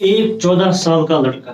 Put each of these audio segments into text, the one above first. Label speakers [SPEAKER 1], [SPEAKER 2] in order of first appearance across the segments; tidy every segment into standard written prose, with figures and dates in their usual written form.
[SPEAKER 1] एक 14 साल का लड़का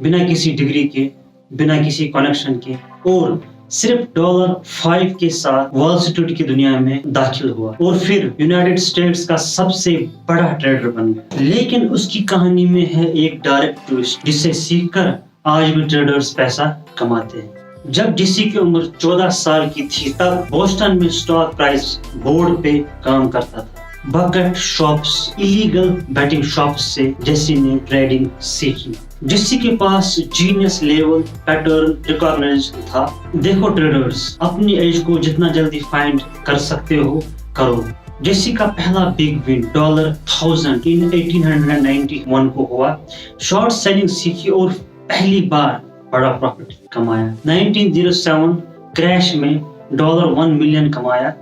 [SPEAKER 1] बिना किसी डिग्री के, बिना किसी कनेक्शन के और सिर्फ $5 के साथ वॉल स्ट्रीट की दुनिया में दाखिल हुआ और फिर यूनाइटेड स्टेट्स का सबसे बड़ा ट्रेडर बन गया। लेकिन उसकी कहानी में है एक डायरेक्ट ट्विस्ट जिसे सीखकर आज भी ट्रेडर्स पैसा कमाते हैं। जब जेसी की उम्र 14 साल की थी तब बोस्टन में स्टॉक प्राइस बोर्ड पे काम करता था। Bucket shops, illegal batting shops से जेसी ने ट्रेडिंग सीखी। जेसी के पास जीनियस लेवल पैटर्न रिकॉग्निशन था। देखो ट्रेडर्स, अपनी एज को जितना जल्दी फाइंड कर सकते हो करो। जेसी का पहला बिग विन $1000 इन 1891 को हुआ। शॉर्ट सेलिंग सीखी और पहली बार बड़ा प्रॉफिट कमाया। 1907 क्रैश में $1 मिलियन कमाया।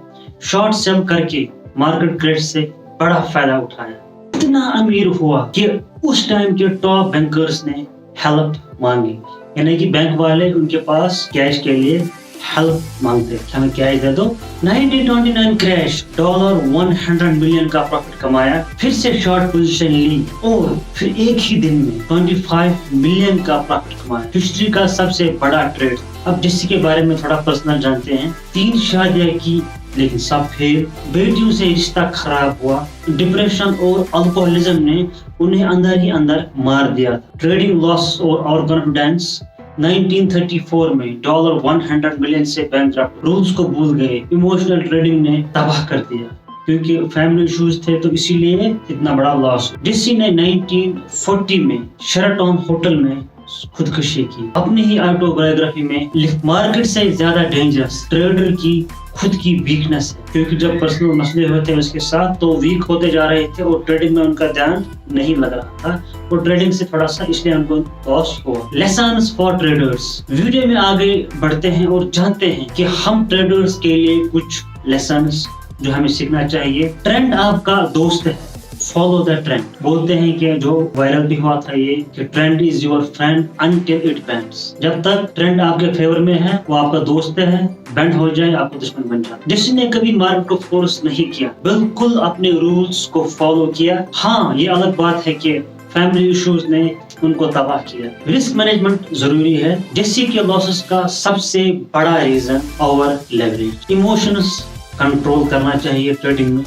[SPEAKER 1] शॉर्ट सेल करके मार्केट क्रैश से बड़ा फायदा उठाया। इतना अमीर हुआ कि उस टाइम के टॉप बैंकर्स ने हेल्प मांगी, यानी कि बैंक वाले उनके पास कैश के लिए हेल्प मांगते, हमें कैश दे दो। 1929 क्रैश, $100 मिलियन का प्रॉफिट कमाया। फिर से शॉर्ट पोजीशन ली और फिर एक ही दिन में 25 मिलियन का प्रॉफिट कमाया। हिस्ट्री का सबसे बड़ा ट्रेड। अब जेसी के बारे में थोड़ा पर्सनल जानते हैं। 3 शादियां की लेकिन सब फेल। बेटियों से रिश्ता खराब हुआ। डिप्रेशन और अल्कोहलिज्म ने उन्हें अंदर ही अंदर मार दिया था। ट्रेडिंग लॉस और कॉन्फिडेंस। 1934 में $100 मिलियन से बैंकरप्ट। रूल्स को भूल गए। इमोशनल ट्रेडिंग ने तबाह कर दिया क्योंकि फैमिली इश्यूज थे, तो इसीलिए इतना बड़ा लॉस। जेसी ने 1940 में शेराटन होटल में खुदकुशी की। अपनी ही ऑटोबायोग्राफी में मार्केट से ज्यादा डेंजरस ट्रेडर की खुद की वीकनेस है, क्योंकि जब पर्सनल मसले होते हैं उसके साथ तो वीक होते जा रहे थे और ट्रेडिंग में उनका ध्यान नहीं लग रहा था और ट्रेडिंग से थोड़ा सा इसलिए उनको लॉस हुआ। Lessons for traders. वीडियो में आगे बढ़ते हैं और जानते हैं कि हम ट्रेडर्स के लिए कुछ लेसन्स जो हमें सीखना चाहिए। ट्रेंड आपका दोस्त है, फॉलो द ट्रेंड। बोलते हैं कि जो वायरल भी हुआ था ये कि trend is your friend until it bends. जब तक ट्रेंड आपके फेवर में है वो आपका दोस्त है, बेंड हो जाए आपको दुश्मन बन जाए। जेसी ने कभी मार्केट को फोर्स नहीं किया, बिल्कुल अपने रूल्स को फॉलो किया। हाँ, ये अलग बात है कि फैमिली इश्यूज ने उनको तबाह किया। रिस्क मैनेजमेंट जरूरी है। जेसी के लॉसेस का सबसे बड़ा reason over leverage. Emotions control करना चाहिए ट्रेडिंग में।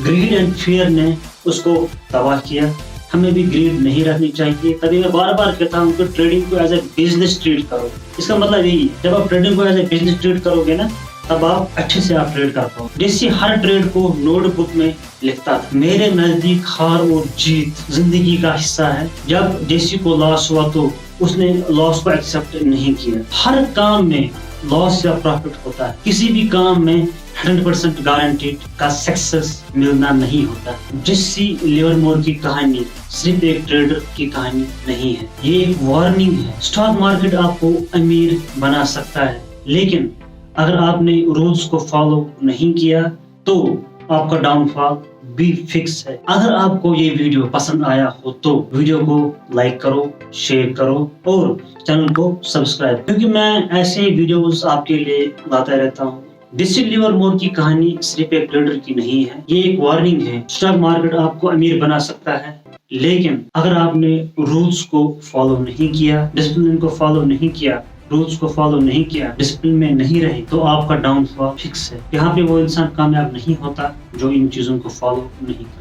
[SPEAKER 1] ग्रीड एंड फियर ने उसको तबाह किया। हमें भी ग्रीड नहीं रखनी चाहिए। तभी मैं बार बार कहता हूँ कि ट्रेडिंग को एज ए बिजनेस ट्रीट करो। इसका मतलब यही है, जब आप ट्रेडिंग को एज ए बिजनेस ट्रीट करोगे ना, तब आप अच्छे से आप ट्रेड कर पाओ। जैसे हर ट्रेड को नोटबुक में लिखता था। मेरे नजदीक हार और जीत जिंदगी का हिस्सा है। जब जेसी को लॉस हुआ तो उसने लॉस को एक्सेप्ट नहीं किया। हर काम में लॉस या प्रॉफिट होता है। किसी भी काम में 100% गारंटीड का सक्सेस मिलना नहीं होता। जेसी लिवरमोर की कहानी सिर्फ एक ट्रेडर की कहानी नहीं है, ये एक वार्निंग है। स्टॉक मार्केट आपको अमीर बना सकता है, लेकिन अगर आपने रूल्स को फॉलो नहीं किया तो आपका डाउनफॉल भी फिक्स है। अगर आपको ये वीडियो पसंद आया हो तो वीडियो को लाइक करो, शेयर करो और चैनल को सब्सक्राइब, क्योंकि मैं ऐसे वीडियोस आपके लिए लाता रहता हूँ। जेसी लिवरमोर की कहानी सिर्फ एक ट्रेडर की नहीं है, ये एक वार्निंग है। स्टॉक मार्केट आपको अमीर बना सकता है, लेकिन अगर आपने रूल्स को फॉलो नहीं किया, डिसिप्लिन को फॉलो नहीं किया, रूल्स को फॉलो नहीं किया, डिसिप्लिन में नहीं रहे, तो आपका डाउनफॉल फिक्स है। यहाँ पे वो इंसान कामयाब नहीं होता जो इन चीजों को फॉलो नहीं करता।